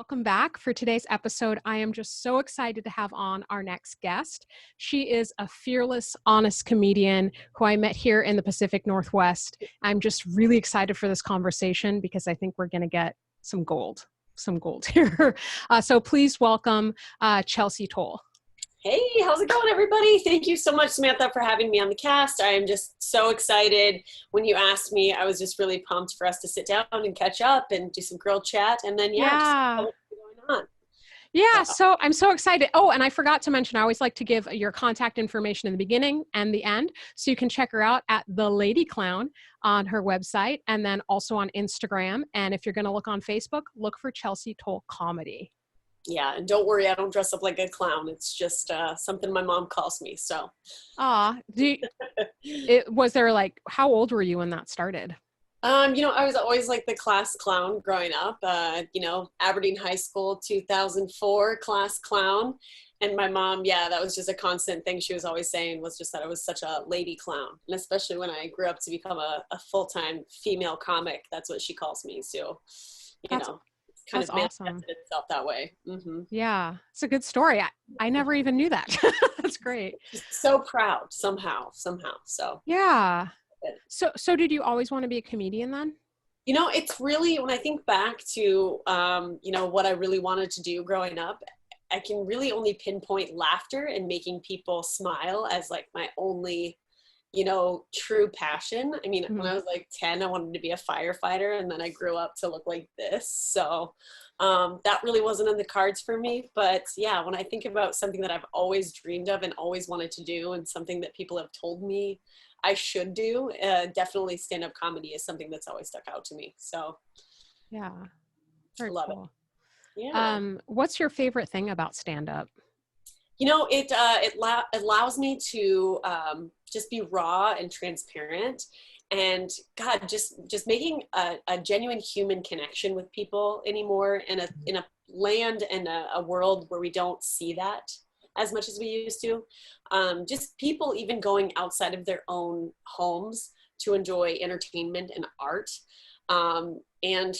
welcome back. For today's episode, I am just so excited to have on our next guest. She is a fearless, honest comedian who I met here in the Pacific Northwest. I'm just really excited for this conversation because I think we're going to get some gold here. So please welcome Chelsea Tolle. Hey, how's it going, everybody? Thank you so much, Samantha, for having me on the cast. I am just so excited. When you asked me, I was just really pumped for us to sit down and catch up and do some girl chat. And then, just what's going on. Yeah, so I'm so excited. Oh, and I forgot to mention, I always like to give your contact information in the beginning and the end. So you can check her out at The Lady Clown on her website and then also on Instagram. And if you're going to look on Facebook, look for Chelsea Tolle Comedy. Yeah, and don't worry, I don't dress up like a clown. It's just something my mom calls me, so. Was there like, how old were you when that started? I was always like the class clown growing up, Aberdeen High School, 2004 class clown. And my mom, that was just a constant thing she was always saying, was just that I was such a lady clown. And especially when I grew up to become a full-time female comic, that's what she calls me. So, kind of manifested itself that way. Mm-hmm. Yeah, it's a good story. I never even knew that. That's great. Just so proud somehow. So yeah. So did you always want to be a comedian then? It's really, when I think back to what I really wanted to do growing up, I can really only pinpoint laughter and making people smile as like my only true passion. I mean, when I was like 10, I wanted to be a firefighter, and then I grew up to look like this. So that really wasn't in the cards for me. But yeah, when I think about something that I've always dreamed of and always wanted to do, and something that people have told me I should do, definitely stand-up comedy is something that's always stuck out to me. So yeah, I love it. Yeah. What's your favorite thing about stand-up? It allows me to just be raw and transparent, and God, just making a genuine human connection with people anymore in a land and a world where we don't see that as much as we used to. Just people even going outside of their own homes to enjoy entertainment and art. And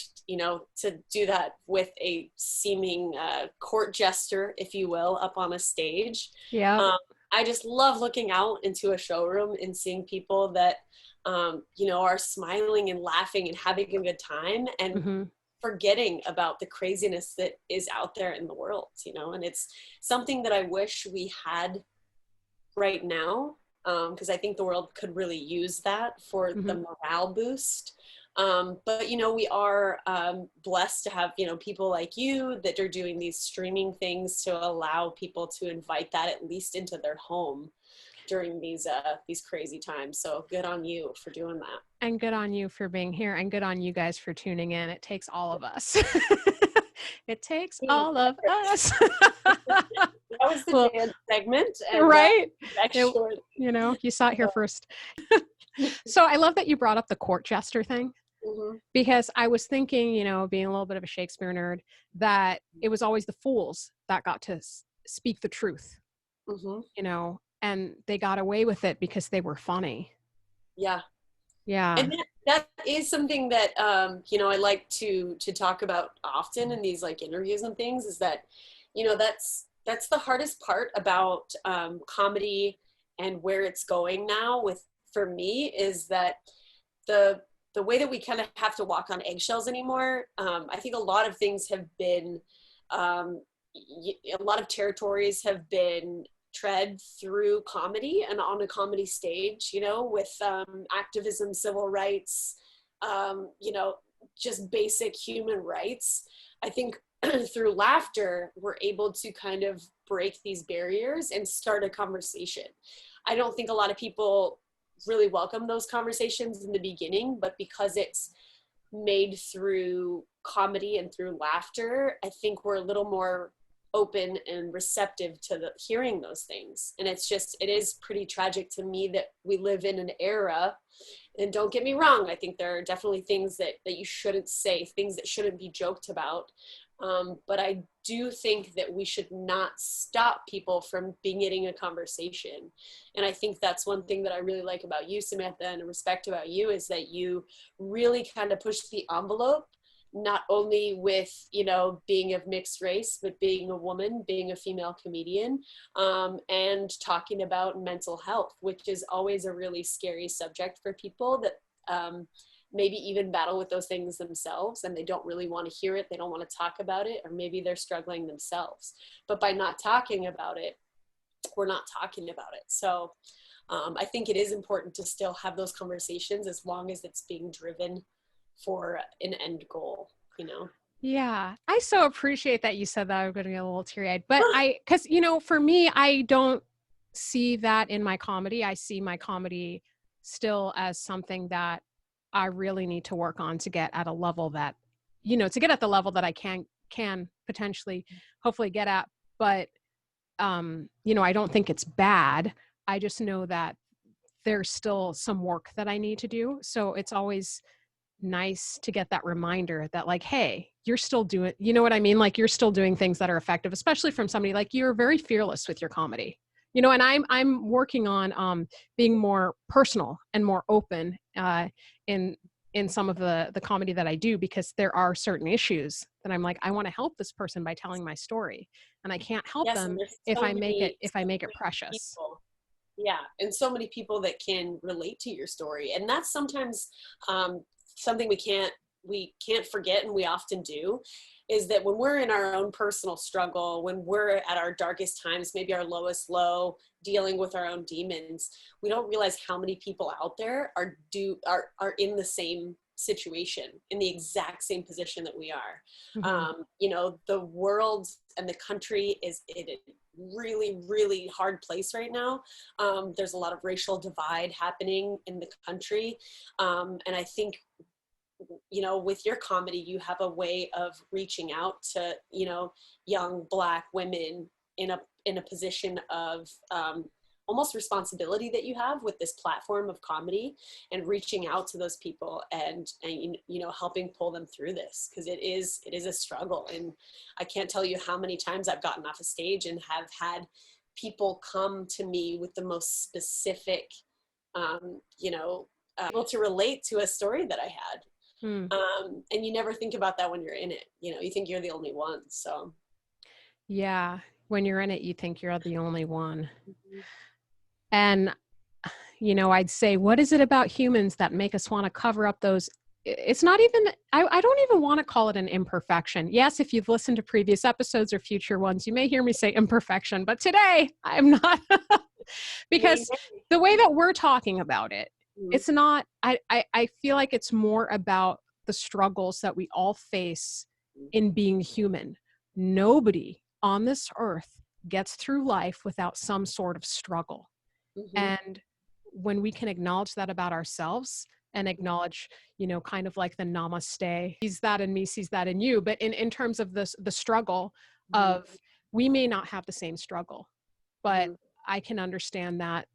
to do that with a seeming court jester, if you will, up on a stage. Yeah. I just love looking out into a showroom and seeing people that, are smiling and laughing and having a good time, and forgetting about the craziness that is out there in the world, and it's something that I wish we had right now, because I think the world could really use that for the morale boost. But we are blessed to have people like you that are doing these streaming things to allow people to invite that at least into their home during these crazy times. So good on you for doing that. And good on you for being here, and good on you guys for tuning in. It takes all of us. It takes all of us. That was the dance segment. And, right? You saw it here first. So I love that you brought up the court jester thing. Because I was thinking, being a little bit of a Shakespeare nerd, that it was always the fools that got to speak the truth, and they got away with it because they were funny. Yeah. Yeah. And that is something that, I like to talk about often in these like interviews and things, is that, that's the hardest part about comedy and where it's going now for me, is that the way that we kind of have to walk on eggshells anymore. I think a lot of things have been, a lot of territories have been tread through comedy and on a comedy stage, with activism, civil rights, just basic human rights. I think through laughter, we're able to kind of break these barriers and start a conversation. I don't think a lot of people really welcome those conversations in the beginning, but because it's made through comedy and through laughter, I think we're a little more open and receptive to hearing those things. And it is pretty tragic to me that we live in an era, and don't get me wrong, I think there are definitely things that you shouldn't say, things that shouldn't be joked about. But I do think that we should not stop people from beginning a conversation. And I think that's one thing that I really like about you, Samantha, and respect about you, is that you really kind of push the envelope, not only with, being of mixed race, but being a woman, being a female comedian, and talking about mental health, which is always a really scary subject for people that maybe even battle with those things themselves, and they don't really want to hear it. They don't want to talk about it, or maybe they're struggling themselves. But by not talking about it, we're not talking about it. So I think it is important to still have those conversations as long as it's being driven for an end goal, Yeah, I so appreciate that you said that. I'm going to get a little teary-eyed, but because, for me, I don't see that in my comedy. I see my comedy still as something that I really need to work on to get at a level that, to get at the level that I can potentially, hopefully get at. But, I don't think it's bad. I just know that there's still some work that I need to do. So it's always nice to get that reminder that, like, hey, you're still doing, you know what I mean? Like, you're still doing things that are effective, especially from somebody like you're very fearless with your comedy, and I'm working on being more personal and more open in some of the comedy that I do, because there are certain issues that I'm like, I want to help this person by telling my story, and I can't help yes, them and if so I make it many precious. people. Yeah, and so many people that can relate to your story, and that's sometimes something we can't forget, and we often do, is that when we're in our own personal struggle, when we're at our darkest times, maybe our lowest low, dealing with our own demons, we don't realize how many people out there are in the same situation, in the exact same position that we are. The world and the country is in a really, really hard place right now. There's a lot of racial divide happening in the country. And I think, with your comedy, you have a way of reaching out to, young Black women in a position of almost responsibility that you have with this platform of comedy, and reaching out to those people and helping pull them through this, because it is a struggle. And I can't tell you how many times I've gotten off a stage and have had people come to me with the most specific, able to relate to a story that I had. And you never think about that when you're in it. You think you're the only one. So Yeah, when you're in it, you think you're the only one. mm-hmm. And, I'd say, what is it about humans that make us want to cover up those? It's not even, I don't even want to call it an imperfection. Yes, if you've listened to previous episodes or future ones, you may hear me say imperfection, but today I'm not, because the way that we're talking about it, it's not, I feel like it's more about the struggles that we all face in being human. Nobody on this earth gets through life without some sort of struggle. Mm-hmm. And when we can acknowledge that about ourselves, and acknowledge, kind of like the namaste, sees that in me, sees that in you. But in terms of the struggle of, we may not have the same struggle, but I can understand that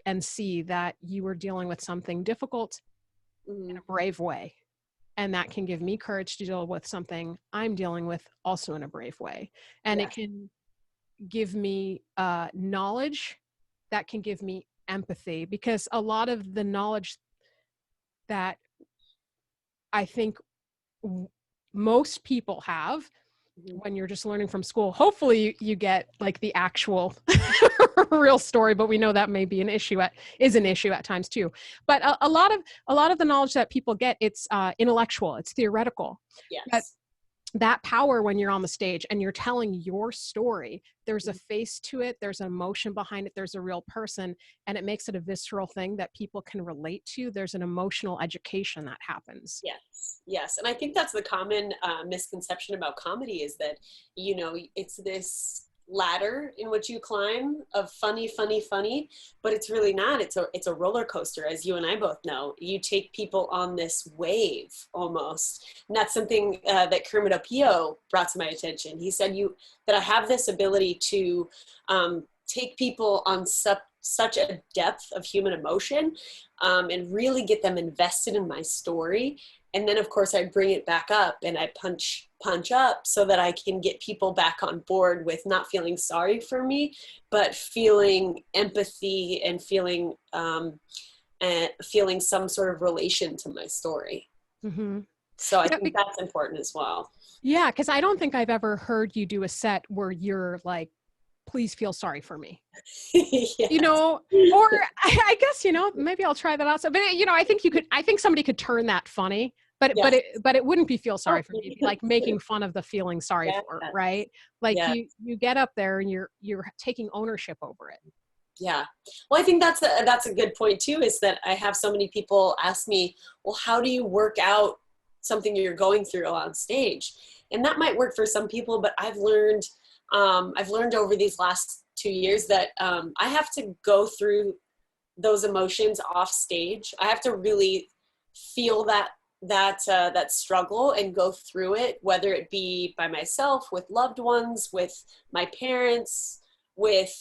and see that you are dealing with something difficult in a brave way. And that can give me courage to deal with something I'm dealing with also in a brave way. And it can give me knowledge that can give me empathy, because a lot of the knowledge that I think most people have when you're just learning from school, hopefully you get like the actual real story, but we know that may be an issue at times too. But a lot of the knowledge that people get, it's intellectual, it's theoretical. Yes. But that power, when you're on the stage and you're telling your story, there's a face to it, there's an emotion behind it, there's a real person, and it makes it a visceral thing that people can relate to. There's an emotional education that happens. Yes. And I think that's the common misconception about comedy, is that, it's this ladder in which you climb of funny, but it's really not. It's a roller coaster, as you and I both know. You take people on this wave almost. And that's something that Kermit Apio brought to my attention. He said that I have this ability to take people on such a depth of human emotion and really get them invested in my story. And then, of course, I bring it back up and I punch up so that I can get people back on board with not feeling sorry for me, but feeling empathy and feeling some sort of relation to my story. Mm-hmm. So I Yeah, think that's important as well. yeah, because I don't think I've ever heard you do a set where you're like, please feel sorry for me. You Yes. know, or I guess, you know, maybe I'll try that out. So, but you know, I think somebody could turn that funny, Yes. but it wouldn't be feel sorry for me. It'd be Oh, like making fun of the feeling sorry yeah. for, right? Like Yeah. you get up there and you're taking ownership over it. Yeah. Well, I think that's a good point too, is that I have so many people ask me, well, how do you work out something you're going through on stage? And that might work for some people, but I've learned over these last 2 years that I have to go through those emotions off stage. I have to really feel that struggle and go through it, whether it be by myself, with loved ones, with my parents, with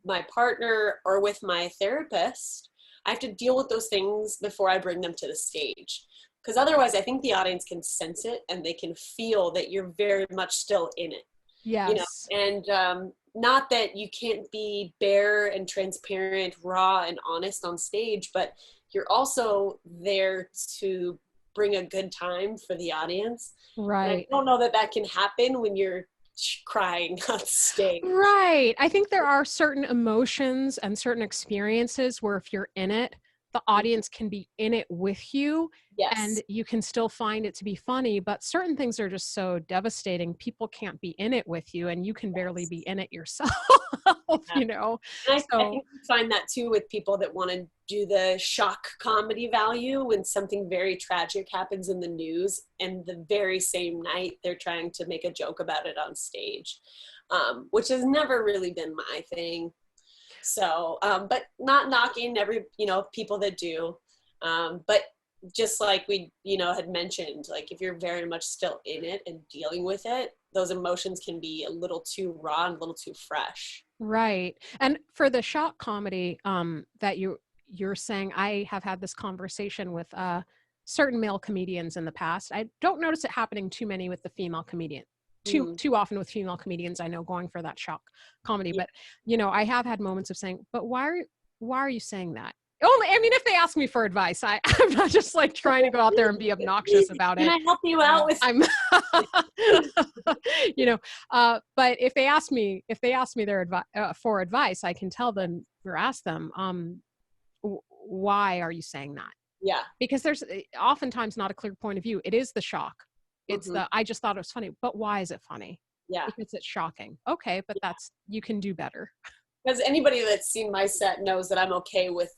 my partner, or with my therapist. I have to deal with those things before I bring them to the stage. Because otherwise, I think the audience can sense it and they can feel that you're very much still in it, you know. Yes. And not that you can't be bare and transparent, raw and honest on stage, but you're also there to bring a good time for the audience. And I Right. don't know that that can happen when you're crying on stage. Right. I think there are certain emotions and certain experiences where if you're in it, the audience can be in it with you and Yes. you can still find it to be funny, but certain things are just so devastating. People can't be in it with you and you can barely Yes. be in it yourself, Yeah. you know? And I So, think you find that too with people that want to do the shock comedy value when something very tragic happens in the news, and the very same night they're trying to make a joke about it on stage, which has never really been my thing. So, but not knocking every, you know, people that do. But just like we, you know, had mentioned, like if you're very much still in it and dealing with it, those emotions can be a little too raw and a little too fresh. right. And for the shock comedy that you're saying, I have had this conversation with certain male comedians in the past. I don't notice it happening too many with the female comedian. Mm. Too often with female comedians, I know, going for that shock comedy. Yeah. But you know, I have had moments of saying, "But why are you saying that?" Only, I mean, if they ask me for advice, I'm not just like trying to go out there and be obnoxious about Can it. I help you out with? I'm, you know, but if they ask me their advice for advice, I can tell them or ask them, why are you saying that? Yeah. Because there's oftentimes not a clear point of view. It is the shock. It's Hmm. the, I just thought it was funny, but why is it funny? Yeah. Because it's shocking. Okay, but that's, you can do better. Because anybody that's seen my set knows that I'm okay with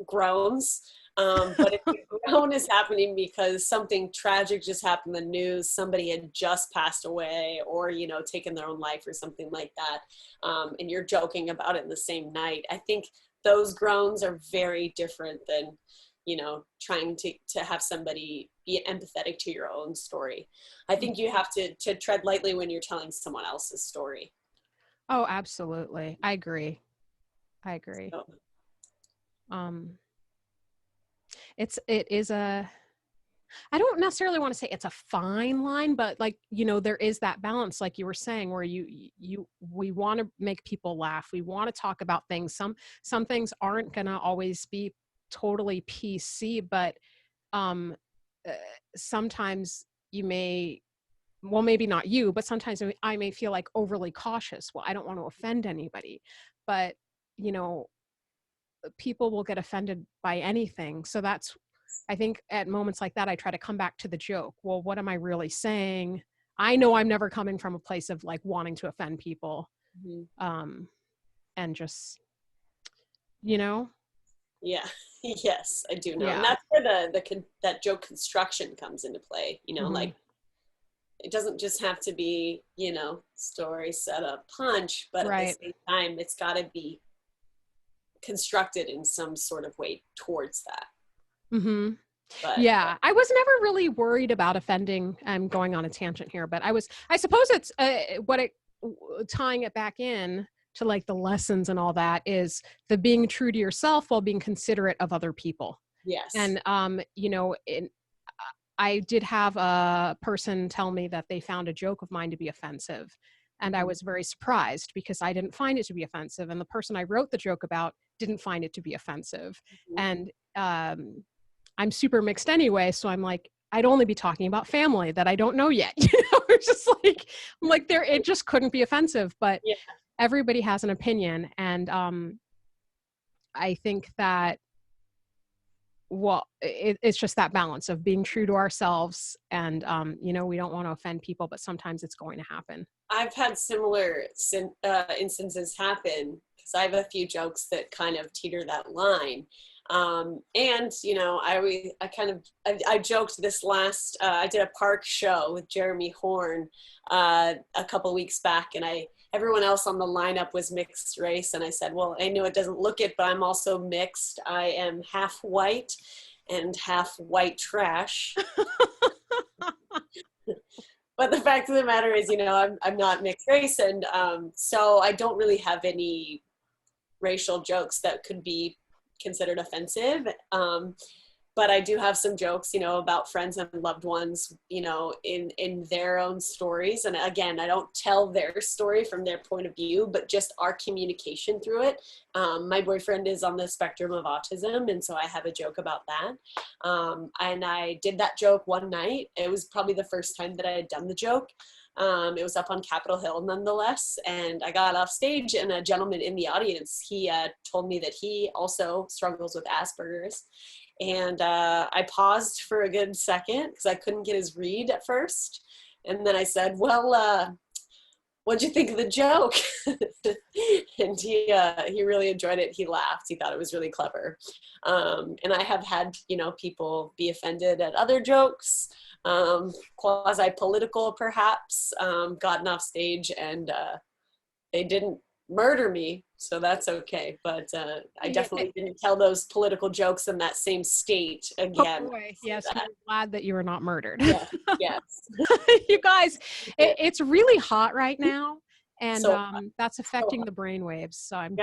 groans. But if the groan is happening because something tragic just happened in the news, somebody had just passed away, or, you know, taken their own life or something like that, and you're joking about it in the same night, I think those groans are very different than, you know, trying to have somebody be empathetic to your own story. I think you have to tread lightly when you're telling someone else's story. Oh, absolutely. I agree. I agree. So, Um, it is I don't necessarily want to say it's a fine line, but like, you know, there is that balance, like you were saying, where we want to make people laugh. We want to talk about things. Some things aren't going to always be totally PC, but um, uh, sometimes you may, well, maybe not you, but sometimes I may feel like overly cautious. Well, I don't want to offend anybody, but you know, people will get offended by anything. So that's, I think at moments like that, I try to come back to the joke. Well, what am I really saying? I know I'm never coming from a place of like wanting to offend people. mhm. Um, and just, you know, Yeah. Yes, I do know. And yeah. that's where that joke construction comes into play, you know, Hmm. like it doesn't just have to be, you know, story, setup, punch, but at the Right. same time, it's got to be constructed in some sort of way towards that. Hmm. But Yeah. I was never really worried about offending. I'm going on a tangent here, but I suppose it's tying it back in to like the lessons and all that is the being true to yourself while being considerate of other people. yes. And, you know, I did have a person tell me that they found a joke of mine to be offensive. And I Mhm. was very surprised because I didn't find it to be offensive. And the person I wrote the joke about didn't find it to be offensive. Mhm. And I'm super mixed anyway. So I'm like, I'd only be talking about family that I don't know yet. It's just like, I'm like there, it just couldn't be offensive, but Yeah. everybody has an opinion. And I think that, well, it's just that balance of being true to ourselves. And, we don't want to offend people, but sometimes it's going to happen. I've had similar instances happen because I have a few jokes that kind of teeter that line. And I joked this last, I did a park show with Jeremy Horn a couple weeks back, and everyone else on the lineup was mixed race. And I said, well, I know it doesn't look it, but I'm also mixed. I am half white and half white trash. But the fact of the matter is, I'm not mixed race. And so I don't really have any racial jokes that could be considered offensive. But I do have some jokes, about friends and loved ones, in their own stories. And again, I don't tell their story from their point of view, but just our communication through it. My boyfriend is on the spectrum of autism, and so I have a joke about that. And I did that joke one night. It was probably the first time that I had done the joke. It was up on Capitol Hill nonetheless, and I got off stage, and a gentleman in the audience, he told me that he also struggles with Asperger's. And I paused for a good second because I couldn't get his read at first. And then I said, well, what'd you think of the joke? And he really enjoyed it. He laughed. He thought it was really clever. And I have had, people be offended at other jokes, quasi-political perhaps, gotten off stage, and they didn't murder me, so that's okay. But I definitely didn't tell those political jokes in that same state again. Oh boy. Yes, I'm glad that you were not murdered. Yeah. Yes. You guys, it's really hot right now, and that's affecting the brain waves. So I'm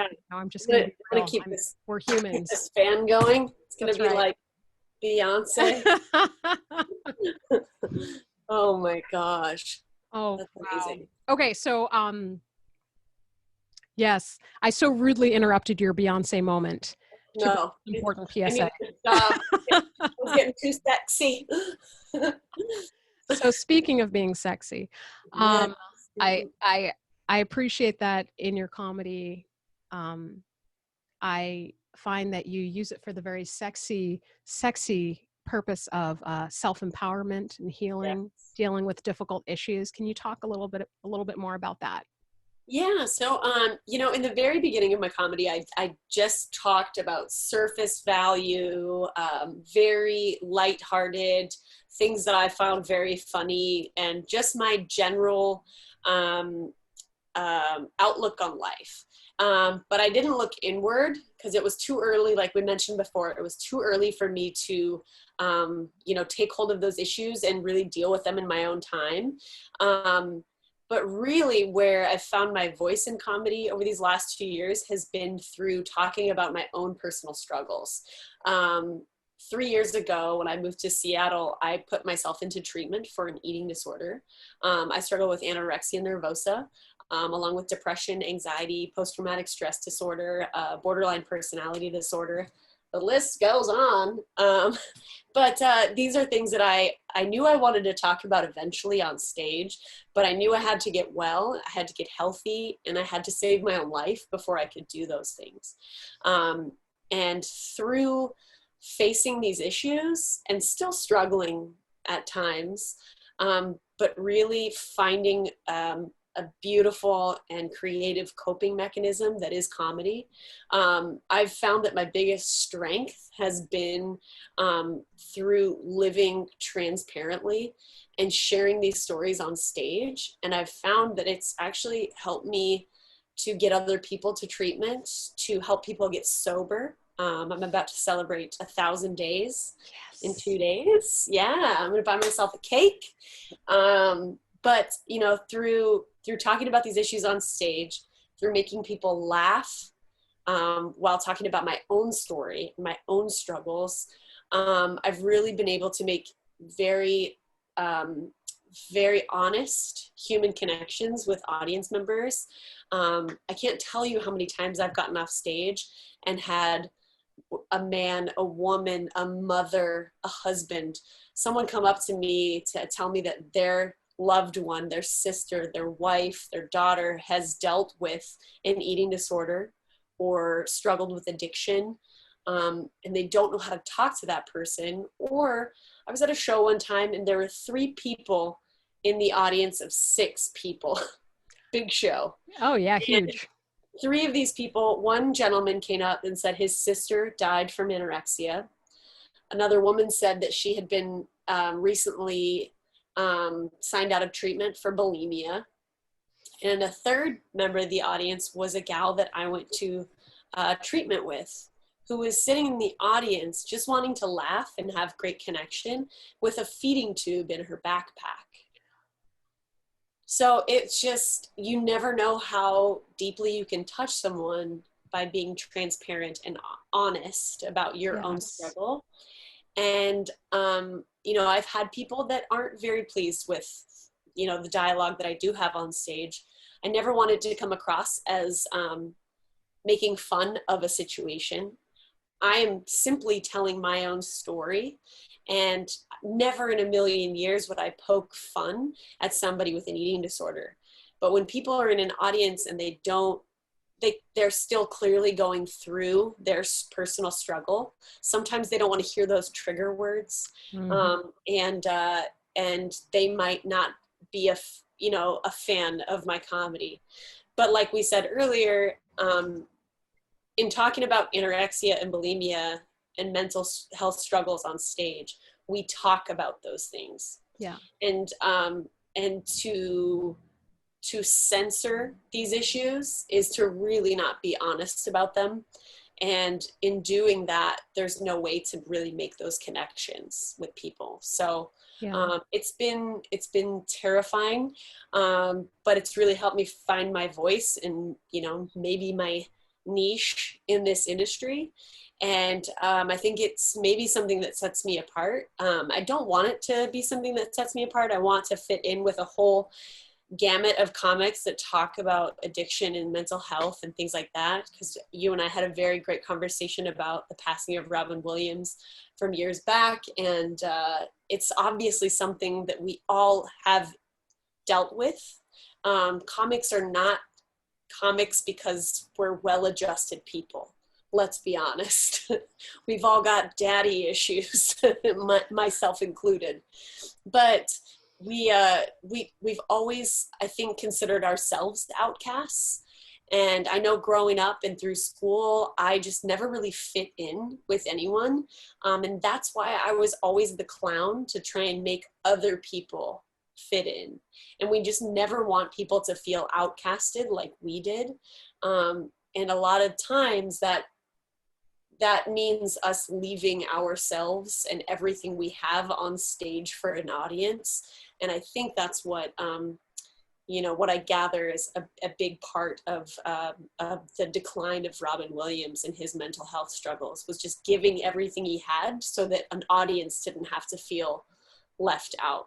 just going to keep this. We're humans. This fan going. It's going to be like Beyonce. Oh my gosh. Oh, that's amazing. Wow. Okay, so yes, I so rudely interrupted your Beyonce moment. No. Important PSA. I was getting too sexy. So speaking of being sexy, I appreciate that in your comedy. I find that you use it for the very sexy purpose of self-empowerment and healing, dealing with difficult issues. Can you talk a little bit more about that? Yeah. So, in the very beginning of my comedy, I just talked about surface value, very lighthearted things that I found very funny, and just my general outlook on life. But I didn't look inward because it was too early. Like we mentioned before, it was too early for me to, take hold of those issues and really deal with them in my own time. But really where I've found my voice in comedy over these last 2 years has been through talking about my own personal struggles. 3 years ago, when I moved to Seattle, I put myself into treatment for an eating disorder. I struggle with anorexia nervosa, along with depression, anxiety, post-traumatic stress disorder, borderline personality disorder. The list goes on. But these are things that I knew I wanted to talk about eventually on stage, but I knew I had to get well, I had to get healthy, and I had to save my own life before I could do those things. And through facing these issues and still struggling at times, but really finding a beautiful and creative coping mechanism that is comedy. I've found that my biggest strength has been through living transparently and sharing these stories on stage. And I've found that it's actually helped me to get other people to treatment, to help people get sober. I'm about to celebrate 1,000 days in 2 days. Yeah, I'm gonna buy myself a cake. But through talking about these issues on stage, through making people laugh while talking about my own story, my own struggles, I've really been able to make very, very honest human connections with audience members. I can't tell you how many times I've gotten off stage and had a man, a woman, a mother, a husband, someone come up to me to tell me that their loved one, their sister, their wife, their daughter has dealt with an eating disorder or struggled with addiction, and they don't know how to talk to that person. Or I was at a show one time and there were 3 people in the audience of 6 people. Big show. Oh yeah, And huge. 3 of these people, one gentleman came up and said his sister died from anorexia. Another woman said that she had been recently signed out of treatment for bulimia. And a third member of the audience was a gal that I went to treatment with, who was sitting in the audience just wanting to laugh and have great connection with a feeding tube in her backpack. So it's just, you never know how deeply you can touch someone by being transparent and honest about your own struggle. And, you know, I've had people that aren't very pleased with, you know, the dialogue that I do have on stage. I never wanted to come across as making fun of a situation. I am simply telling my own story, and never in a million years would I poke fun at somebody with an eating disorder. But when people are in an audience and they're still clearly going through their personal struggle, sometimes they don't want to hear those trigger words. And they might not be a fan of my comedy. But like we said earlier, in talking about anorexia and bulimia and mental health struggles on stage, we talk about those things. Yeah. And to censor these issues is to really not be honest about them. And in doing that, there's no way to really make those connections with people. So it's been terrifying, but it's really helped me find my voice and, you know, maybe my niche in this industry. And I think it's maybe something that sets me apart. I don't want it to be something that sets me apart. I want to fit in with a whole gamut of comics that talk about addiction and mental health and things like that, because you and I had a very great conversation about the passing of Robin Williams from years back, and it's obviously something that we all have dealt with. Comics are not comics because we're well-adjusted people. Let's be honest. We've all got daddy issues, myself included. But we've always, I think, considered ourselves the outcasts. And I know growing up and through school, I just never really fit in with anyone. And that's why I was always the clown to try and make other people fit in. And we just never want people to feel outcasted like we did. And a lot of times that means us leaving ourselves and everything we have on stage for an audience. And I think that's what, what I gather is a big part of the decline of Robin Williams and his mental health struggles, was just giving everything he had so that an audience didn't have to feel left out.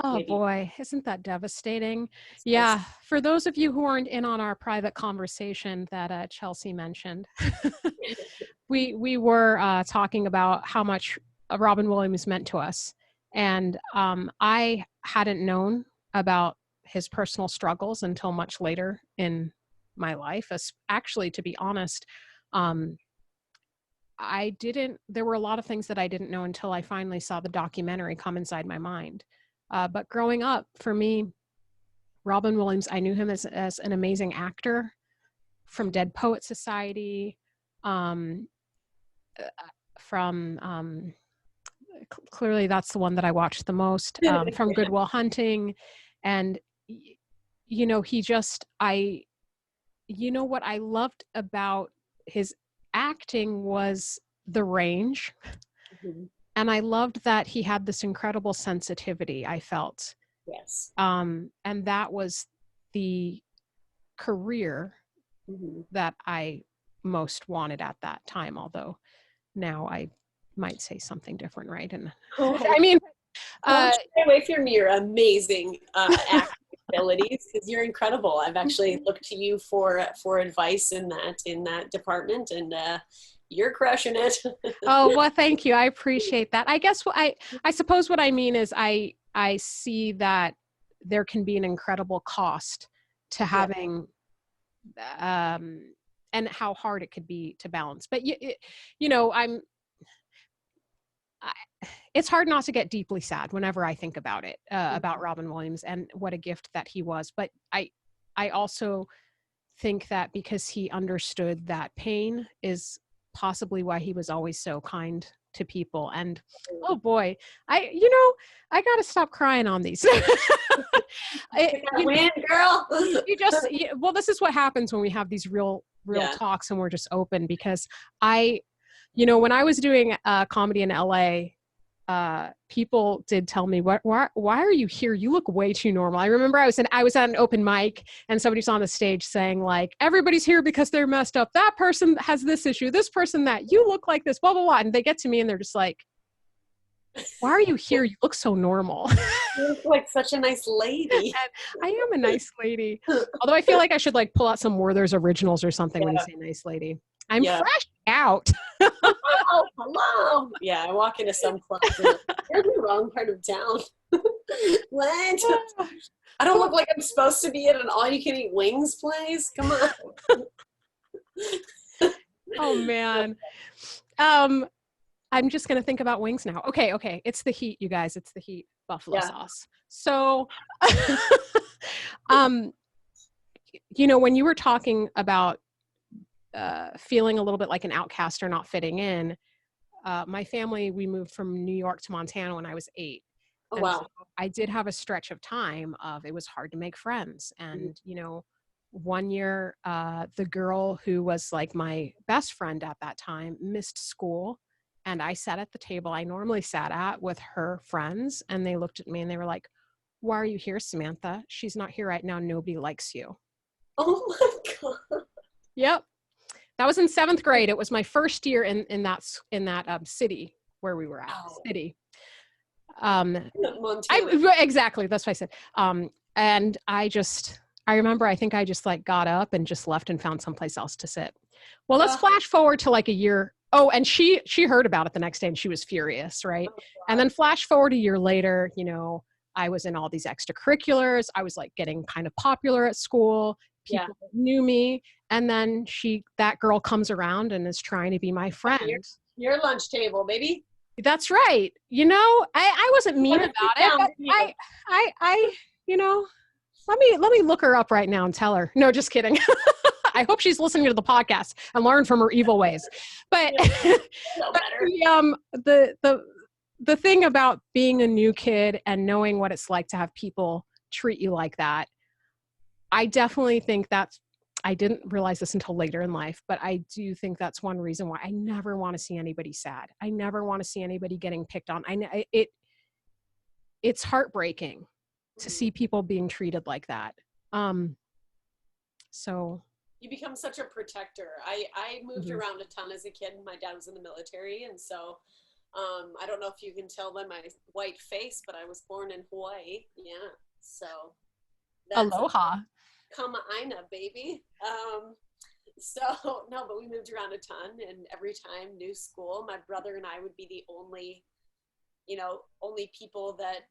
Oh boy, isn't that devastating? Yeah, for those of you who aren't in on our private conversation that Chelsea mentioned, we were talking about how much Robin Williams meant to us. And I hadn't known about his personal struggles until much later in my life. Actually, to be honest, there were a lot of things that I didn't know until I finally saw the documentary come inside my mind. But growing up, for me, Robin Williams, I knew him as an amazing actor from Dead Poet Society, clearly that's the one that I watched the most, from Good Will Hunting. And, what I loved about his acting was the range. Mm-hmm. And I loved that he had this incredible sensitivity, I felt. Yes. And that was the career that I most wanted at that time, although now I might say something different, right? And I mean, don't stay away from your amazing acting abilities, because you're incredible. I've actually looked to you for advice in that department, and You're crushing it. Oh, well, thank you. I appreciate that. I guess I suppose what I mean is I see that there can be an incredible cost to having, and how hard it could be to balance. But you know, it's hard not to get deeply sad whenever I think about it, about Robin Williams and what a gift that he was. But I also think that because he understood that pain is possibly why he was always so kind to people. And oh boy, I got to stop crying on these. Win, girl. Well, this is what happens when we have these real talks and we're just open, because when I was doing comedy in LA, people did tell me, why are you here? You look way too normal. I remember I was at an open mic and somebody's on the stage saying like, everybody's here because they're messed up. That person has this issue, this person, that. You look like this, blah, blah, blah. And they get to me and they're just like, why are you here? You look so normal. You look like such a nice lady. I am a nice lady. Although I feel like I should like pull out some Werther's Originals or something when you say nice lady. I'm fresh out. Oh, hello. Yeah, I walk into some clubs and you're in the wrong part of town. What? I don't look like I'm supposed to be at an all-you-can-eat wings place. Come on. Oh, man. I'm just going to think about wings now. Okay. It's the heat, you guys. It's the heat. Buffalo sauce. So, when you were talking about feeling a little bit like an outcast or not fitting in, my family, we moved from New York to Montana when I was 8. Oh, wow. So I did have a stretch of time of it was hard to make friends. And, one year, the girl who was like my best friend at that time missed school. And I sat at the table I normally sat at with her friends. And they looked at me and they were like, why are you here, Samantha? She's not here right now. Nobody likes you. Oh my God. Yep. That was in 7th grade. It was my first year in that city where we were at. City. Exactly. That's what I said. And I remember, I think I just like got up and just left and found someplace else to sit. Well, let's flash forward to like a year. Oh, and she heard about it the next day and she was furious. Right. Oh, and then flash forward a year later, I was in all these extracurriculars. I was like getting kind of popular at school. People knew me. And then that girl comes around and is trying to be my friend. Your lunch table, baby. That's right. I wasn't mean about it, but I let me look her up right now and tell her. No, just kidding. I hope she's listening to the podcast and learn from her evil ways. But, the thing about being a new kid and knowing what it's like to have people treat you like that, I definitely think I didn't realize this until later in life, but I do think that's one reason why I never want to see anybody sad. I never want to see anybody getting picked on. It's heartbreaking to see people being treated like that. So you become such a protector. I moved around a ton as a kid. My dad was in the military, and so I don't know if you can tell by my white face, but I was born in Hawaii. Yeah, so aloha. Kama Aina, baby. So no, but we moved around a ton, and every time new school, my brother and I would be the only people that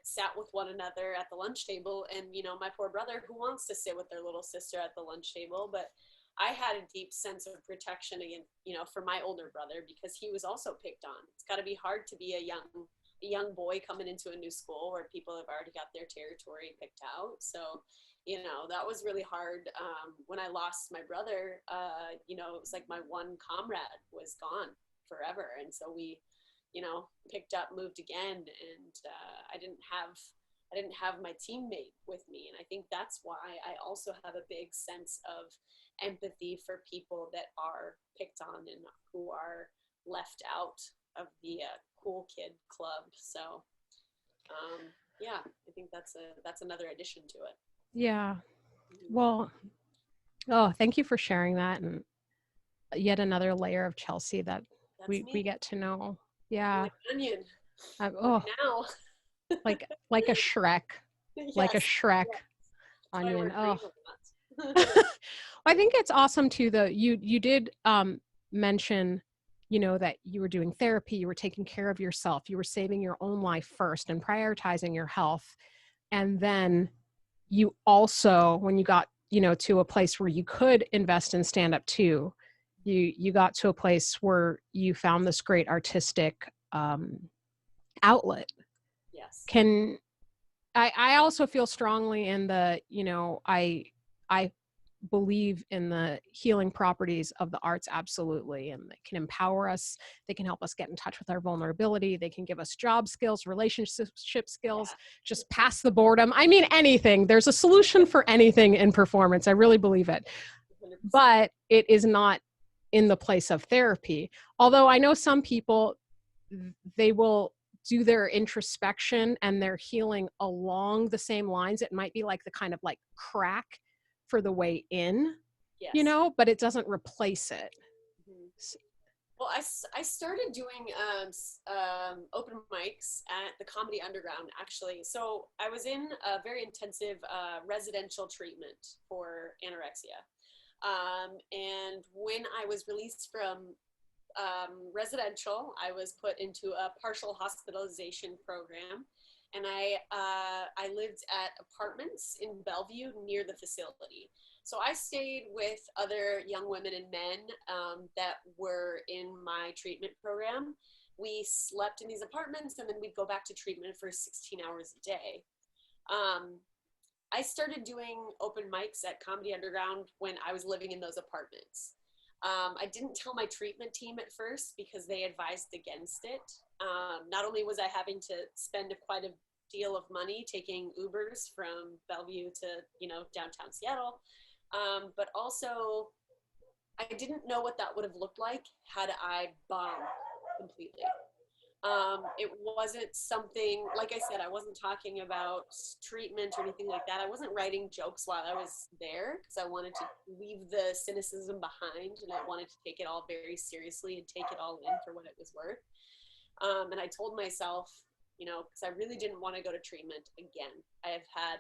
sat with one another at the lunch table. And my poor brother, who wants to sit with their little sister at the lunch table, but I had a deep sense of protection again, for my older brother, because he was also picked on. It's got to be hard to be a young boy coming into a new school where people have already got their territory picked out. So that was really hard. When I lost my brother, it was like my one comrade was gone forever. And so we, picked up, moved again. And I didn't have my teammate with me. And I think that's why I also have a big sense of empathy for people that are picked on and who are left out of the cool kid club. So, I think that's another addition to it. Yeah. Well, thank you for sharing that. And yet another layer of Chelsea that we get to know. Yeah. Like onion. Now. like a Shrek, yes. Like a Shrek onion. Oh, I think it's awesome too, though. You did, mention, you know, that you were doing therapy, you were taking care of yourself, you were saving your own life first and prioritizing your health. And then you also, when you got, you know, to a place where you could invest in stand up too, you got to a place where you found this great artistic outlet. Yes. I also feel strongly in the, you know, I believe in the healing properties of the arts, absolutely. And they can empower us. They can help us get in touch with our vulnerability. They can give us job skills, relationship skills, just pass the boredom. I mean, anything. There's a solution for anything in performance. I really believe it. 100%. But it is not in the place of therapy. Although I know some people, they will do their introspection and their healing along the same lines. It might be like the kind of like crack for the way in, Yes. you know, but it doesn't replace it. Mm-hmm. Well, I started doing open mics at the Comedy Underground, actually. So I was in a very intensive residential treatment for anorexia. And when I was released from residential, I was put into a partial hospitalization program. And I lived at apartments in Bellevue near the facility. So I stayed with other young women and men that were in my treatment program. We slept in these apartments, and then we'd go back to treatment for 16 hours a day. I started doing open mics at Comedy Underground when I was living in those apartments. I didn't tell my treatment team at first because they advised against it. Not only was I having to spend quite a deal of money taking Ubers from Bellevue to, you know, downtown Seattle, but also I didn't know what that would have looked like had I bombed completely. It wasn't something, like I said, I wasn't talking about treatment or anything like that. I wasn't writing jokes while I was there because I wanted to leave the cynicism behind, and I wanted to take it all very seriously and take it all in for what it was worth. And I told myself, you know, because I really didn't want to go to treatment again. I have had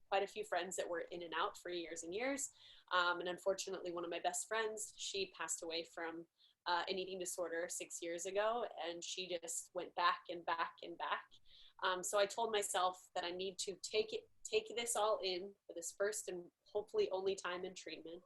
quite a few friends that were in and out for years and years. And unfortunately, one of my best friends, she passed away from an eating disorder 6 years ago, and she just went back and back and back. So I told myself that I need to take this all in for this first and hopefully only time in treatment.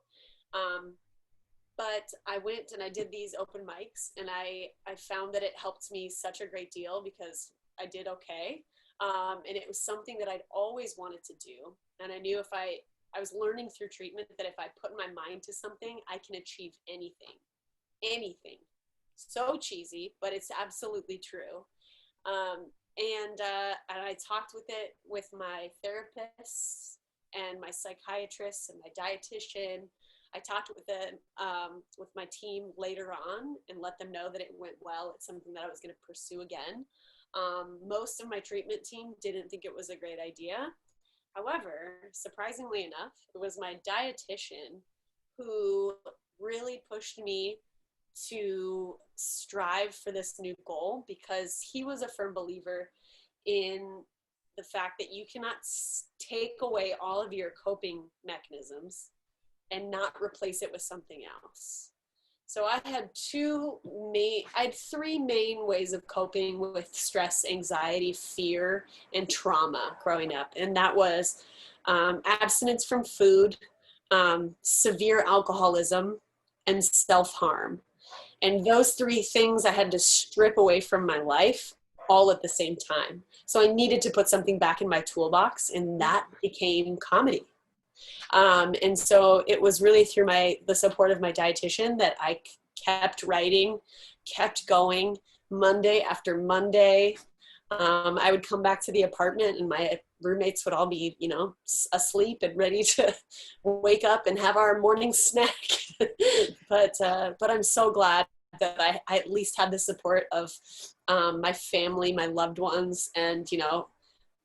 But I went and I did these open mics, and I found that it helped me such a great deal because I did okay. And it was something that I'd always wanted to do. And I knew if I was learning through treatment that if I put my mind to something, I can achieve anything. Anything. So cheesy, but it's absolutely true. And I talked with my therapist and my psychiatrist and my dietitian. I talked with my team later on and let them know that it went well. It's something that I was going to pursue again. Most of my treatment team didn't think it was a great idea. However, surprisingly enough, it was my dietitian who really pushed me to strive for this new goal, because he was a firm believer in the fact that you cannot take away all of your coping mechanisms and not replace it with something else. So I had three main ways of coping with stress, anxiety, fear, and trauma growing up. And that was abstinence from food, severe alcoholism, and self-harm. And those three things I had to strip away from my life all at the same time. So I needed to put something back in my toolbox, and that became comedy. And so it was really through the support of my dietitian that I kept writing, kept going Monday after Monday. I would come back to the apartment and my roommates would all be, you know, asleep and ready to wake up and have our morning snack. But I'm so glad that I at least had the support of my family, my loved ones, and, you know,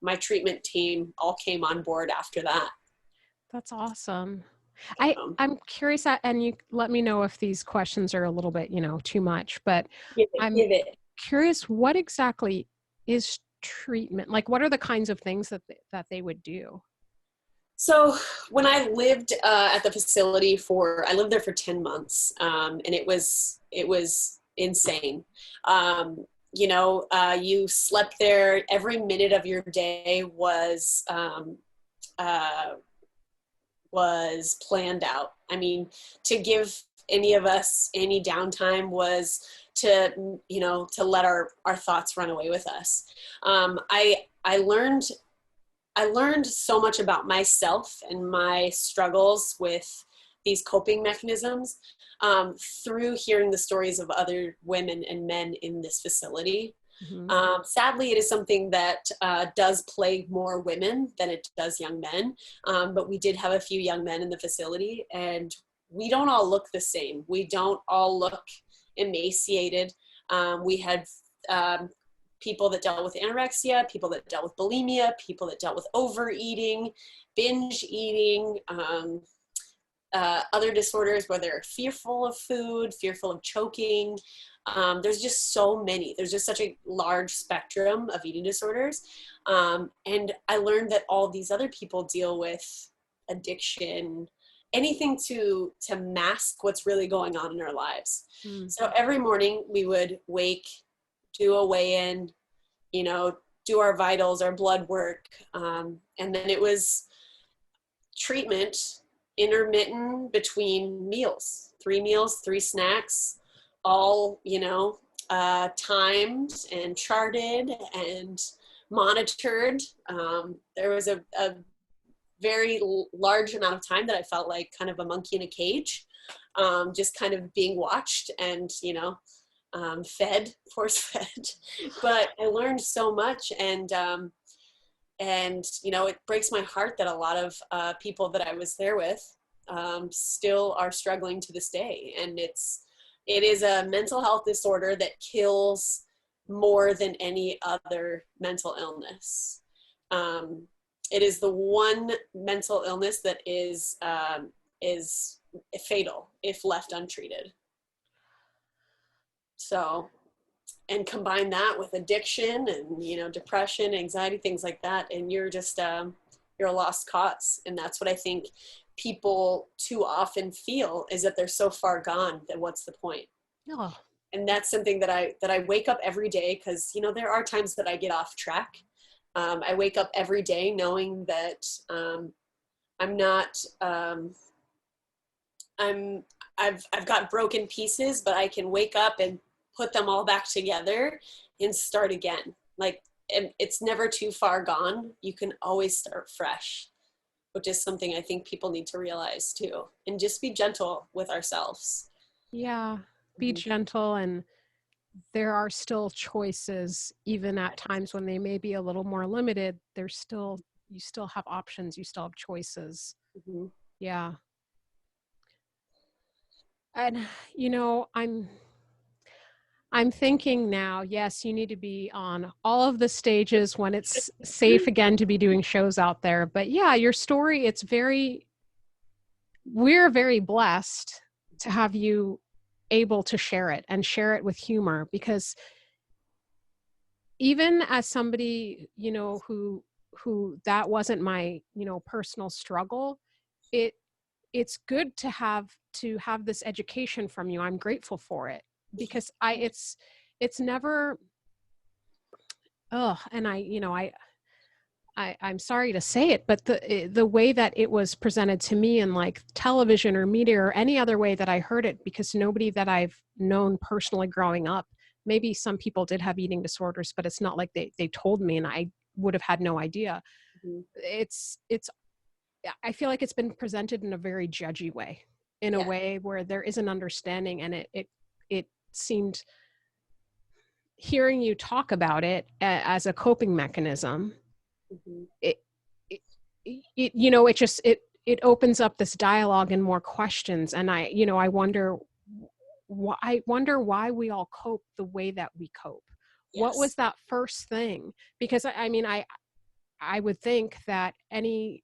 my treatment team all came on board after that. That's awesome. I'm curious, and you let me know if these questions are a little bit, you know, too much, but I'm curious, what exactly is treatment? Like, what are the kinds of things that they would do? So when I lived at the facility I lived there for 10 months, and it was insane. You slept there. Every minute of your day uh, was planned out. I mean, to give any of us any downtime was to let our thoughts run away with us. I learned so much about myself and my struggles with these coping mechanisms through hearing the stories of other women and men in this facility. Mm-hmm. Sadly, it is something that does plague more women than it does young men. But we did have a few young men in the facility, and we don't all look the same. We don't all look emaciated. We had people that dealt with anorexia, people that dealt with bulimia, people that dealt with overeating, binge eating, other disorders where they're fearful of food, fearful of choking. There's just so many. There's just such a large spectrum of eating disorders. And I learned that all these other people deal with addiction, anything to mask what's really going on in our lives. So every morning we would wake, do a weigh-in, do our vitals, our blood work. And then it was treatment, intermittent between meals, 3 meals, 3 snacks, all, timed and charted and monitored. There was a very large amount of time that I felt like kind of a monkey in a cage, just kind of being watched and, fed, force fed. But I learned so much, and it breaks my heart that a lot of people that I was there with still are struggling to this day. And it is a mental health disorder that kills more than any other mental illness. It is the one mental illness that is fatal if left untreated. So, and combine that with addiction and, depression, anxiety, things like that, and you're just, you're a lost cause. And that's what I think people too often feel, is that they're so far gone that what's the point? Oh. And that's something that I wake up every day, because, there are times that I get off track. I wake up every day knowing that I'm not, I've got broken pieces, but I can wake up and put them all back together and start again. Like, it's never too far gone. You can always start fresh, which is something I think people need to realize too. And just be gentle with ourselves. Yeah, be gentle, and there are still choices, even at times when they may be a little more limited. You still have options, you still have choices. Mm-hmm. Yeah. And I'm thinking now, yes, you need to be on all of the stages when it's safe again to be doing shows out there. But yeah, your story, we're very blessed to have you able to share it, and share it with humor, because even as somebody, who that wasn't my, personal struggle, it's good to have this education from you. I'm grateful for it, because it's never, and I'm sorry to say it, but the way that it was presented to me in like television or media or any other way that I heard it, because nobody that I've known personally growing up, maybe some people did have eating disorders, but it's not like they told me and I would have had no idea. Mm-hmm. I feel like it's been presented in a very judgy way, in a way where there is an understanding, and it seemed, hearing you talk about it as a coping mechanism, Mm-hmm. it opens up this dialogue and more questions. And I wonder why we all cope the way that we cope. Yes. What was that first thing? Because I would think that any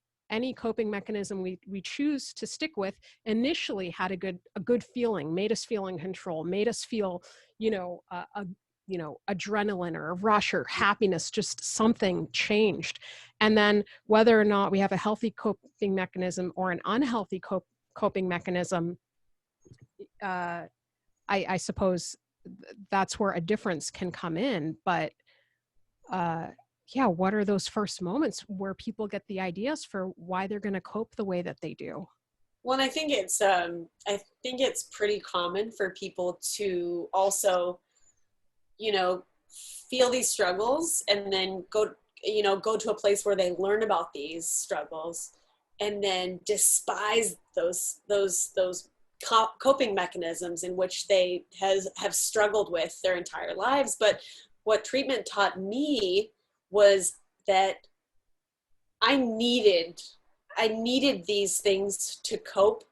coping mechanism we choose to stick with initially had a good feeling, made us feel in control, made us feel, adrenaline or a rush or happiness, just something changed. And then whether or not we have a healthy coping mechanism or an unhealthy coping mechanism, I suppose that's where a difference can come in. But what are those first moments where people get the ideas for why they're going to cope the way that they do? Well, I think it's pretty common for people to also, feel these struggles and then go to a place where they learn about these struggles and then despise those coping mechanisms in which they have struggled with their entire lives. But what treatment taught me was that I needed these things to cope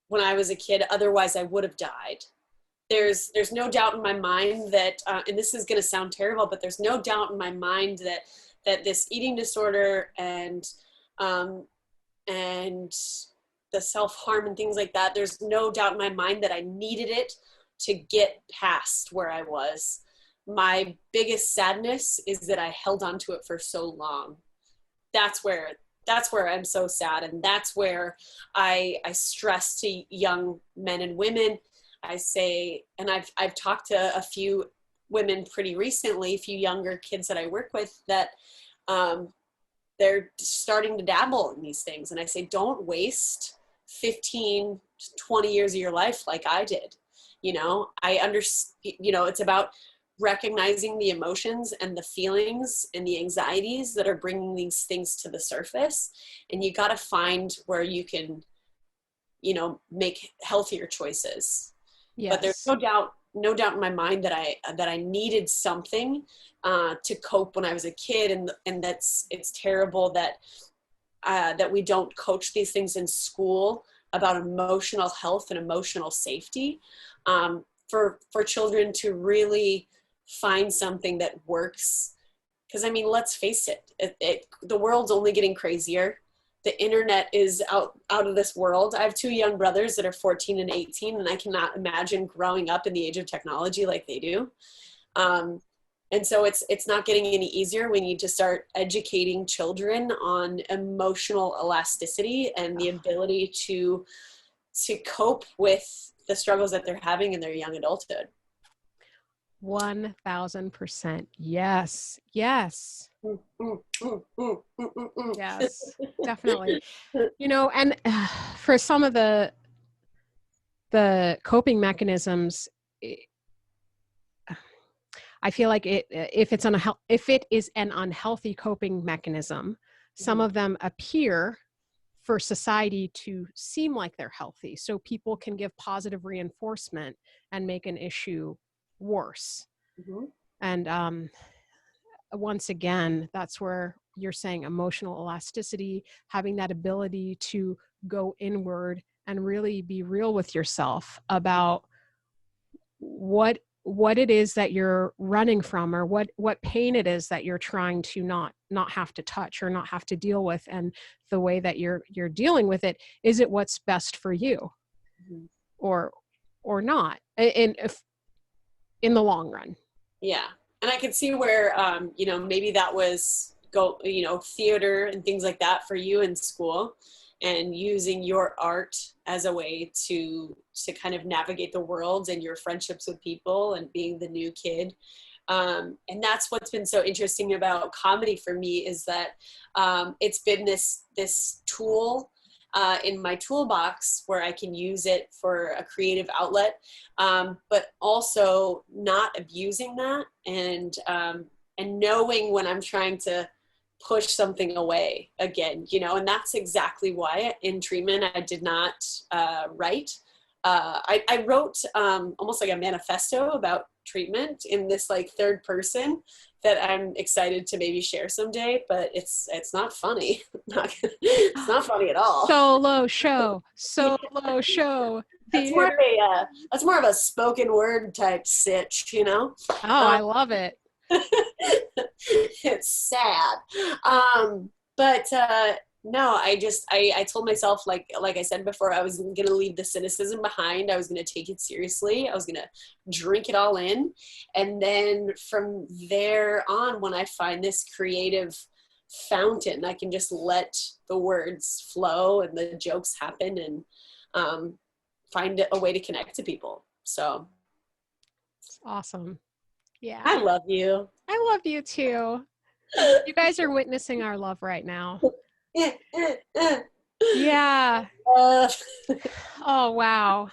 when I was a kid. Otherwise I would have died. There's no doubt in my mind that, and this is going to sound terrible, but there's no doubt in my mind that this eating disorder and the self-harm and things like that, there's no doubt in my mind that I needed it to get past where I was. My biggest sadness is that I held on to it for so long. That's where I'm so sad. And that's where I stress to young men and women. I say, and I've talked to a few women pretty recently, a few younger kids that I work with, that they're starting to dabble in these things. And I say, don't waste 15, 20 years of your life like I did. I understand, it's about recognizing the emotions and the feelings and the anxieties that are bringing these things to the surface. And you got to find where you can, make healthier choices. Yes. But there's no doubt in my mind that I needed something to cope when I was a kid. And it's terrible that we don't coach these things in school about emotional health and emotional safety, for children to really find something that works. Because let's face it, the world's only getting crazier. The internet is out of this world. I have two young brothers that are 14 and 18, and I cannot imagine growing up in the age of technology like they do. And so it's not getting any easier. We need to start educating children on emotional elasticity and the ability to cope with the struggles that they're having in their young adulthood. 1000%. Yes. Yes, definitely. And for some of the coping mechanisms, I feel like if it is an unhealthy coping mechanism, some of them appear for society to seem like they're healthy. So people can give positive reinforcement and make an issue worse. Mm-hmm. And once again, that's where you're saying emotional elasticity, having that ability to go inward and really be real with yourself about what it is that you're running from, or what pain it is that you're trying to not have to touch or not have to deal with. And the way that you're dealing with it, is it what's best for you? Mm-hmm. or not in the long run? Yeah. And I could see where, maybe that was theater and things like that for you in school, and using your art as a way to kind of navigate the world and your friendships with people and being the new kid. And that's what's been so interesting about comedy for me, is that it's been this tool in my toolbox where I can use it for a creative outlet, but also not abusing that, and knowing when I'm trying to push something away again, and that's exactly why in treatment I did not write. I wrote almost like a manifesto about treatment in this third person that I'm excited to maybe share someday, but it's not funny. It's not funny at all. Solo show. That's more of a spoken word type sitch, Oh, I love it. It's sad. But No, I told myself, like I said before, I was going to leave the cynicism behind. I was going to take it seriously. I was going to drink it all in. And then from there on, when I find this creative fountain, I can just let the words flow and the jokes happen, and find a way to connect to people. So It's awesome. Yeah. I love you. I love you too. You guys are witnessing our love right now. Yeah. Oh, wow.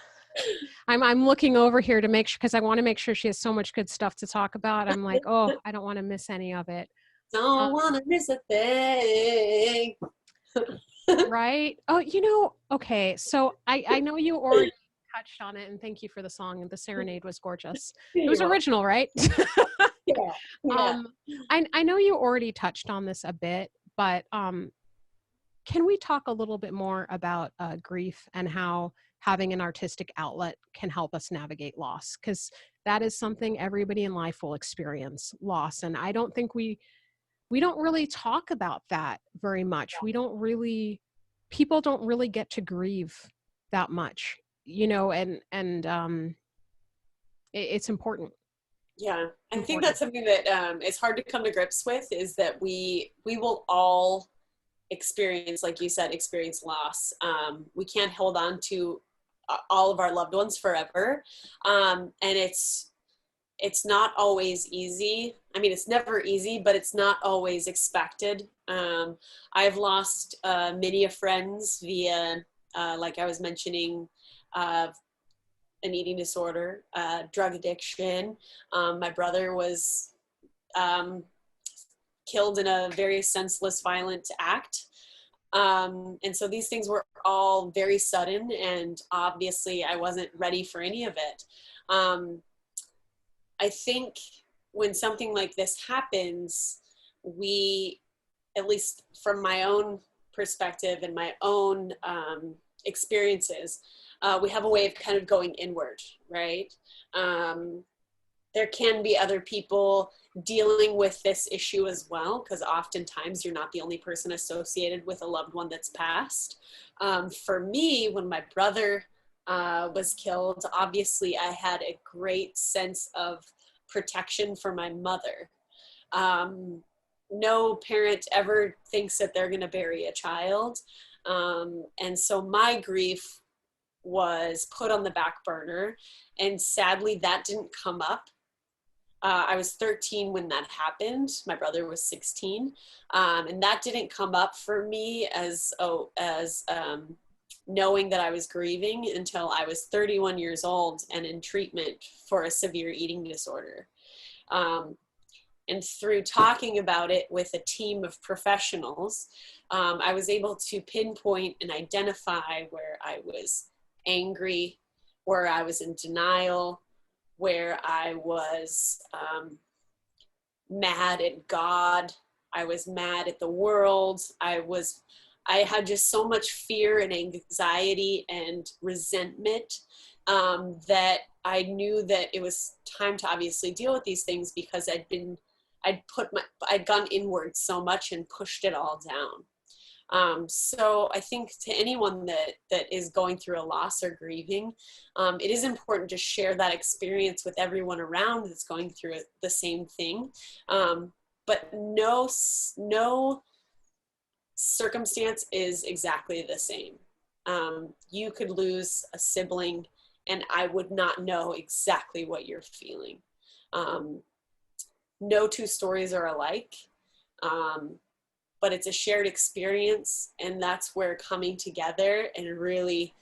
I'm looking over here to make sure, because I want to make sure she has so much good stuff to talk about. I'm like, oh, I don't want to miss any of it. Don't want to miss a thing. Right? Oh, okay. So I know you already touched on it, and thank you for the song. The serenade was gorgeous. It was original, right? Yeah. I know you already touched on this a bit, but can we talk a little bit more about grief and how having an artistic outlet can help us navigate loss? Because that is something everybody in life will experience, loss. And I don't think we don't really talk about that very much. People don't really get to grieve that much, and it's important. Yeah, I think that's something that it's hard to come to grips with, is that we will all experience, like you said, experience loss. We can't hold on to all of our loved ones forever. And it's not always easy. I mean, it's never easy, but it's not always expected. I've lost many of friends via, like I was mentioning, an eating disorder, drug addiction. My brother was killed in a very senseless, violent act. And so these things were all very sudden, and obviously I wasn't ready for any of it. I think when something like this happens, we, at least from my own perspective and my own experiences, we have a way of kind of going inward, right? There can be other people dealing with this issue as well, because oftentimes you're not the only person associated with a loved one that's passed. For me, when my brother was killed, obviously I had a great sense of protection for my mother. No parent ever thinks that they're going to bury a child. And so my grief was put on the back burner, and sadly that didn't come up. I was 13 when that happened. My brother was 16. And that didn't come up for me as knowing that I was grieving until I was 31 years old and in treatment for a severe eating disorder. And through talking about it with a team of professionals, I was able to pinpoint and identify where I was angry, where I was in denial, where I was mad at God. I was mad at the world. I had just so much fear and anxiety and resentment that I knew that it was time to obviously deal with these things, because I'd gone inward so much and pushed it all down. So I think to anyone that is going through a loss or grieving, it is important to share that experience with everyone around that's going through the same thing. But no circumstance is exactly the same. You could lose a sibling and I would not know exactly what you're feeling. No two stories are alike. But it's a shared experience, and that's where coming together and really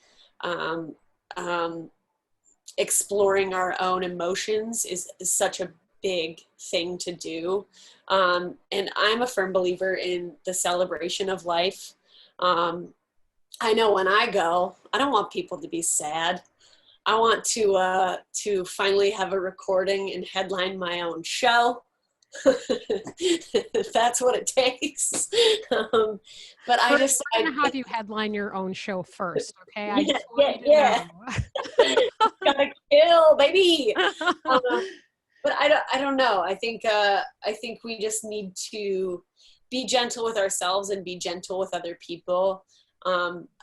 exploring our own emotions is such a big thing to do. And I'm a firm believer in the celebration of life. I know when I go, I don't want people to be sad. I want to finally have a recording and headline my own show. If that's what it takes. But I just I'm gonna have you headline your own show first, okay? Yeah. Gotta kill, baby. But I don't know. I think we just need to be gentle with ourselves and be gentle with other people.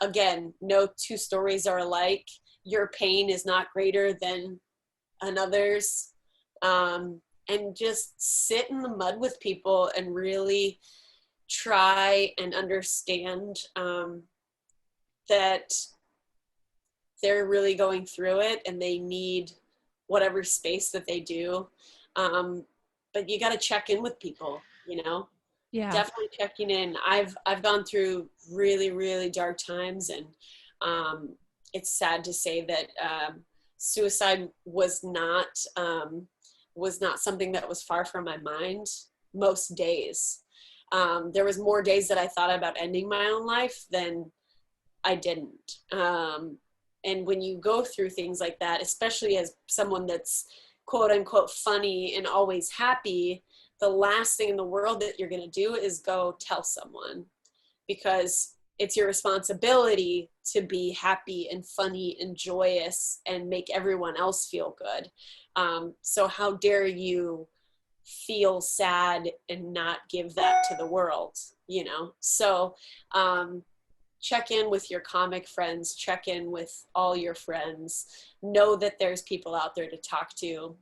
Again, no two stories are alike. Your pain is not greater than another's. And just sit in the mud with people and really try and understand that they're really going through it and they need whatever space that they do. But you got to check in with people, you know? Yeah. Definitely checking in. I've gone through really, really dark times, and it's sad to say that suicide was not something that was far from my mind most days. There was more days that I thought about ending my own life than I didn't. And when you go through things like that, especially as someone that's quote unquote funny and always happy, the last thing in the world that you're going to do is go tell someone, because it's your responsibility to be happy and funny and joyous and make everyone else feel good. So how dare you feel sad and not give that to the world, you know? So check in with your comic friends, check in with all your friends, know that there's people out there to talk to.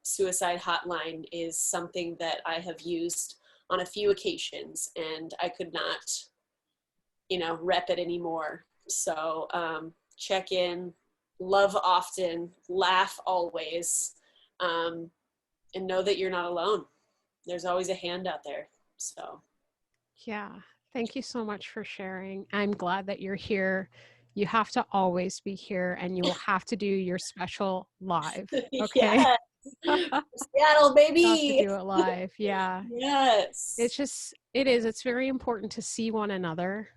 Suicide hotline is something that I have used on a few occasions, and I could not, rep it anymore. So check in, love often, laugh always, and know that you're not alone. There's always a hand out there. So yeah, thank you so much for sharing. I'm glad that you're here. You have to always be here, and you will have to do your special live. Okay. Yes. Seattle, baby. Have to do it live. Yeah. Yes. It's very important to see one another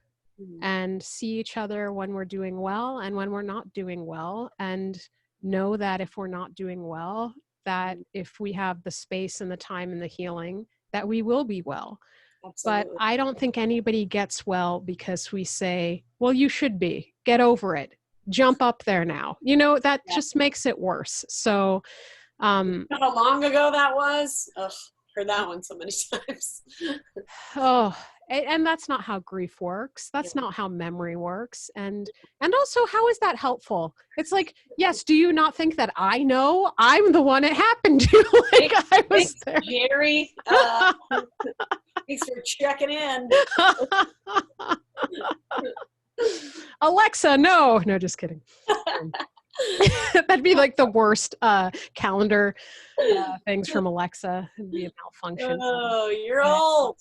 and see each other when we're doing well and when we're not doing well, and know that if we're not doing well, that if we have the space and the time and the healing, that we will be well. Absolutely. But I don't think anybody gets well because we say, well, you should be, get over it, jump up there now. That just makes it worse. So how long ago that was? Ugh, heard that one so many times. And that's not how grief works. That's not how memory works. And also, how is that helpful? It's like, yes, do you not think that I know? I'm the one it happened to. I was there. Jerry. Thanks for checking in. Alexa, no, just kidding. That'd be like the worst calendar things from Alexa. It'd be a malfunction. Oh, you're old.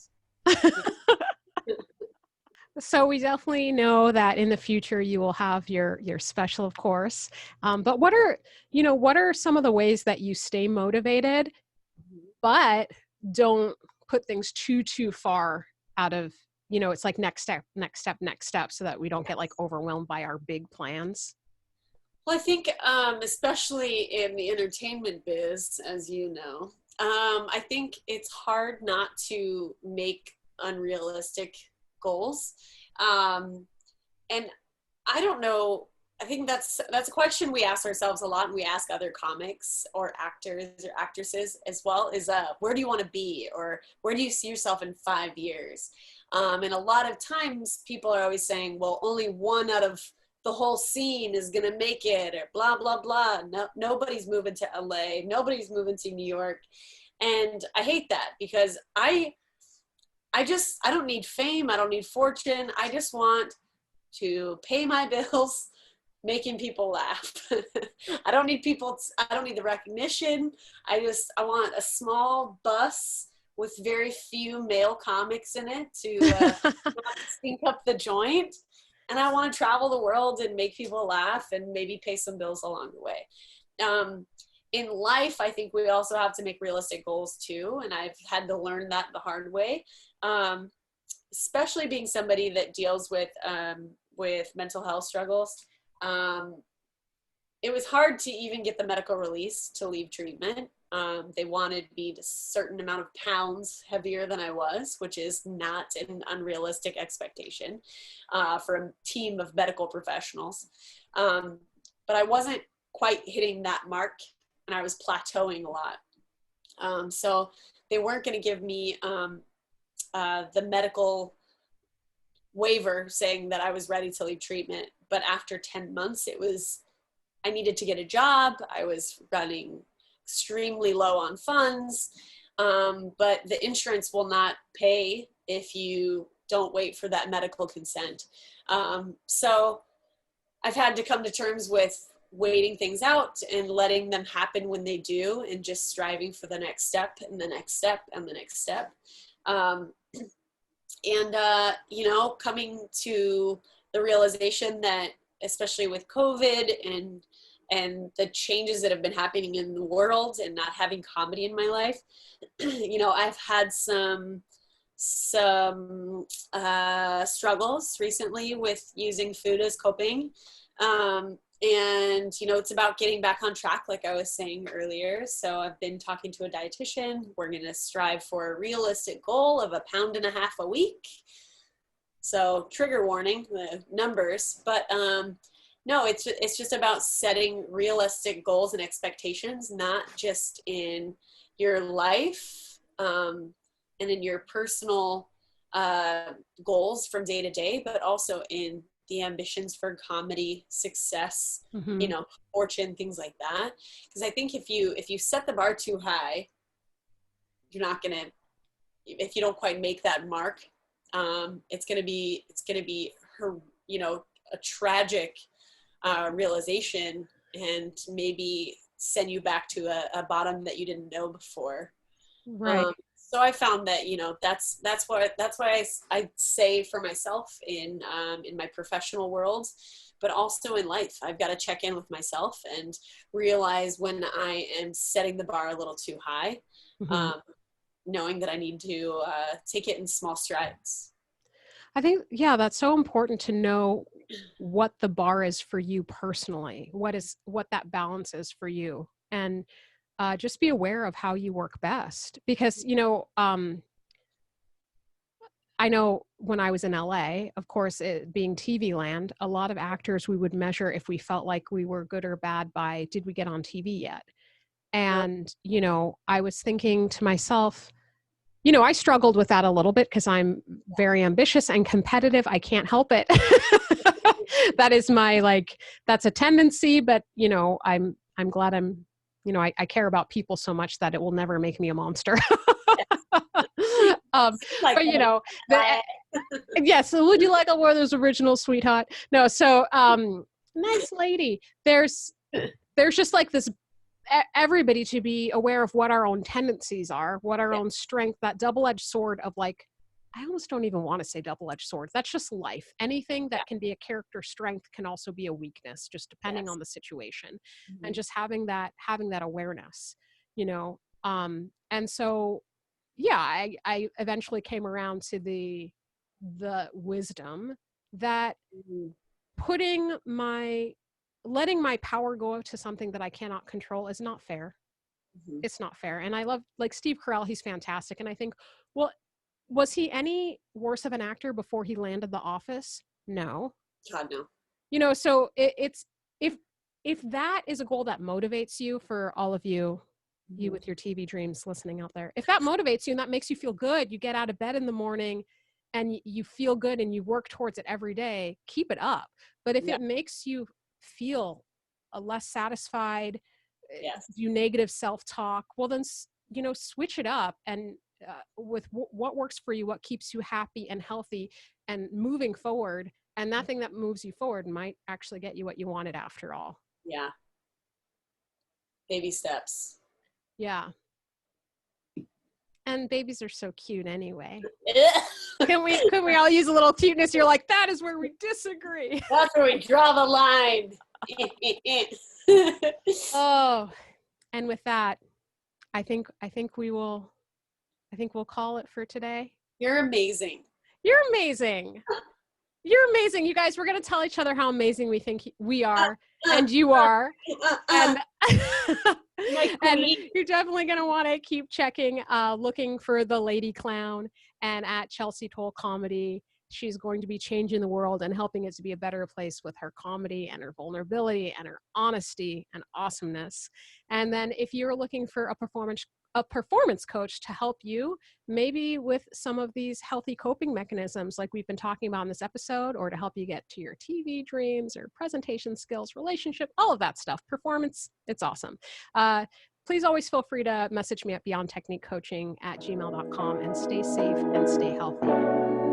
So we definitely know that in the future you will have your special, of course. But what are some of the ways that you stay motivated, but don't put things too far out of, it's like next step, so that we don't get like overwhelmed by our big plans? Well, I think especially in the entertainment biz, as you know, I think it's hard not to make unrealistic goals. And I don't know, I think that's a question we ask ourselves a lot, and we ask other comics or actors or actresses as well, is where do you want to be, or where do you see yourself in 5 years? And a lot of times people are always saying, well, only one out of the whole scene is going to make it, or blah, blah, blah. No, nobody's moving to LA. Nobody's moving to New York. And I hate that, because I don't need fame. I don't need fortune. I just want to pay my bills, making people laugh. I don't need the recognition. I want a small bus with very few male comics in it to stink up the joint. And I want to travel the world and make people laugh and maybe pay some bills along the way. In life, I think we also have to make realistic goals too. And I've had to learn that the hard way, especially being somebody that deals with mental health struggles. It was hard to even get the medical release to leave treatment. They wanted me a certain amount of pounds heavier than I was, which is not an unrealistic expectation for a team of medical professionals. But I wasn't quite hitting that mark, and I was plateauing a lot. So they weren't going to give me the medical waiver saying that I was ready to leave treatment. But after 10 months, I needed to get a job. I was running extremely low on funds. But the insurance will not pay if you don't wait for that medical consent. So I've had to come to terms with waiting things out and letting them happen when they do, and just striving for the next step and the next step and the next step. Coming to the realization that, especially with COVID and the changes that have been happening in the world and not having comedy in my life, I've had some struggles recently with using food as coping. It's about getting back on track, like I was saying earlier. So I've been talking to a dietitian. We're going to strive for a realistic goal of 1.5 pounds a week. So trigger warning, the numbers, but no, it's just about setting realistic goals and expectations, not just in your life and in your personal goals from day to day, but also in the ambitions for comedy, success, fortune, things like that. Because I think if you set the bar too high, you're not gonna, if you don't quite make that mark, it's gonna be her, a tragic realization, and maybe send you back to a bottom that you didn't know before. Right. So I found that, that's why I say for myself in my professional world, but also in life, I've got to check in do myself and realize when I am setting the bar a little too high, knowing that I need to take it in small strides. I think, yeah, that's so important to know what the bar is for you personally, what that balance is for you. And just be aware of how you work best, because, I know when I was in LA, of course, it being TV land, a lot of actors, we would measure if we felt like we were good or bad by, did we get on TV yet? And, I was thinking to myself, I struggled with that a little bit because I'm very ambitious and competitive. I can't help it. That is that's a tendency, but, I'm glad I care about people so much that it will never make me a monster. Yes. So would you like a Werther's original, sweetheart? No. So, nice lady. There's just like this, everybody to be aware of what our own tendencies are, what our own strength, that double-edged sword of I almost don't even want to say double-edged sword. That's just life. Anything that can be a character strength can also be a weakness, just depending on the situation. And just having that awareness, and so, yeah, I eventually came around to the wisdom that letting my power go to something that I cannot control is not fair. It's not fair. And I love Steve Carell. He's fantastic. And I think, well, was he any worse of an actor before he landed The Office? No. God, no. So it's, if that is a goal that motivates you, for all of you with your TV dreams listening out there, if that motivates you and that makes you feel good, you get out of bed in the morning and you feel good and you work towards it every day, keep it up. But if it makes you feel less satisfied, do negative self-talk, well then, switch it up and with what works for you, what keeps you happy and healthy and moving forward. And that thing that moves you forward might actually get you what you wanted after all. Yeah. Baby steps. Yeah. And babies are so cute anyway. Can we all use a little cuteness? You're like, that is where we disagree. That's where we draw the line. Oh, and with that, I think we'll call it for today. You're amazing. You're amazing. You're amazing. You guys, we're going to tell each other how amazing we think we are and you are. And, and you're definitely going to want to keep checking, looking for the Lady Clown and at Chelsea Tolle Comedy. She's going to be changing the world and helping it to be a better place with her comedy and her vulnerability and her honesty and awesomeness. And then if you're looking for a performance a performance coach to help you maybe with some of these healthy coping mechanisms like we've been talking about in this episode, or to help you get to your TV dreams or presentation skills, relationship, all of that stuff. Performance, it's awesome. Please always feel free to message me at beyondtechniquecoaching@gmail.com, and stay safe and stay healthy.